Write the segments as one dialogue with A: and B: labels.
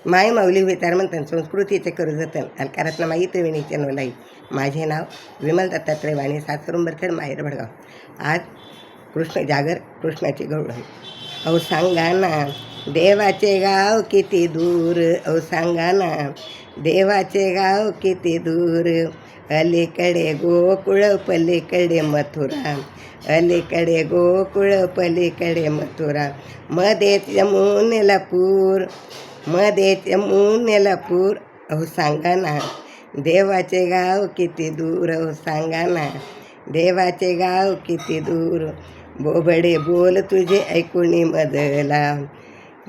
A: माय माऊली विचार म्हणतात संस्कृतीचे करू जतन अलकारातनं माई त्रिवेणीचे नोलाई. माझे नाव विमल दत्तात्रय वाणी, सासरुंबरखेड, माहेर भडगाव. आज कृष्ण जागर, कृष्णाची गौरव. अहो सांगा ना देवाचे गाव किती दूर, अहो सांगा ना देवाचे गाव किती दूर. अलीकडे गोकुळ पलीकडे मथुरा, अलीकडे गोकुळ पलीकडे मथुरा. मध्येच यमुनेला पूर, मध्येच यमुनेला पूर. अहो सांगा ना देवाचे गाव किती दूर, अहो सांगा ना देवाचे गाव किती दूर. बोबडे बोल तुझे ऐकुणी मदला,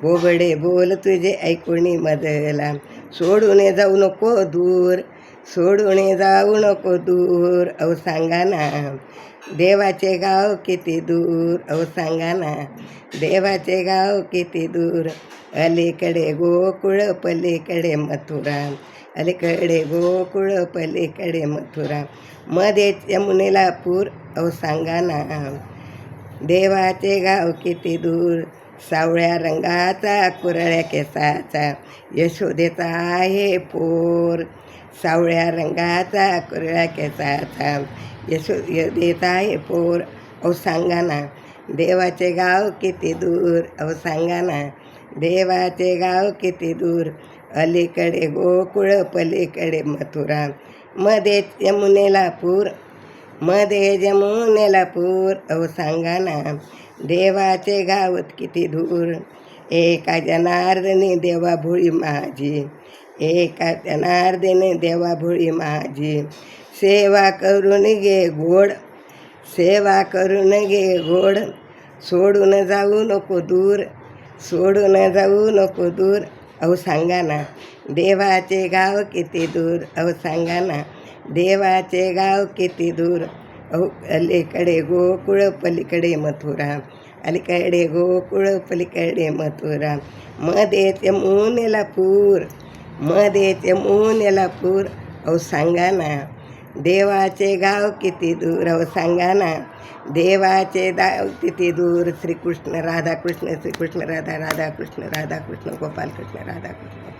A: बोबडे बोल तुझे ऐकुणी मदला. सोडून जाऊ नको दूर, सोडून जाऊ नको दूर. अहो सांगा ना देवाचे गाव किती दूर, अहो सांगा ना देवाचे गाव किती दूर. अलीकडे गोकुळ पलीकडे मथुरा, अलीकडे गोकुळ पलीकडे मथुरा. मध्येच यमुनेला पूर, अहो सांगा ना देवाचे गाव किती दूर. सावळ्या रंगाचा कुरळ्या केसाचा यशोदेचा आहे पोर, सावळ्या रंगाचा कुरळ्या केसाचा यशोदेचा आहे पोर. अहो सांगा ना देवाचे गाव किती दूर, अहो सांगा ना देवाचे गाव किती दूर. अलीकडे गोकुळ पलीकडे मथुरा, मध्येच यमुनेला पूर, मध्ये यमुनेला पूर. अहो सांगा ना देवाचे गाव किती दूर. एका जनार्दनी देवा भोळी माझी, एका जनार्दनी देवा भोळी माझी. सेवा करून घे गोड, सेवा करून घे गोड. सोडून जाऊ नको दूर, सोडून जाऊ नको दूर. अहो सांगा ना देवाचे गाव किती दूर, अहो सांगा ना देवाचे गाव किती दूर. अहो अलीकडे गोकुळ पलीकडे मथुरा, अलीकडे गोकुळ पलीकडे मथुरा. मध्येच यमुनेला पूर, मध्येच यमुनेला पूर. अहो सांगा ना देवाचे गाव किती दूर, अहो सांगा ना देवाचे गाव किती दूर. श्रीकृष्ण राधाकृष्ण, श्रीकृष्ण राधा, राधाकृष्ण राधाकृष्ण, गोपालकृष्ण राधाकृष्ण.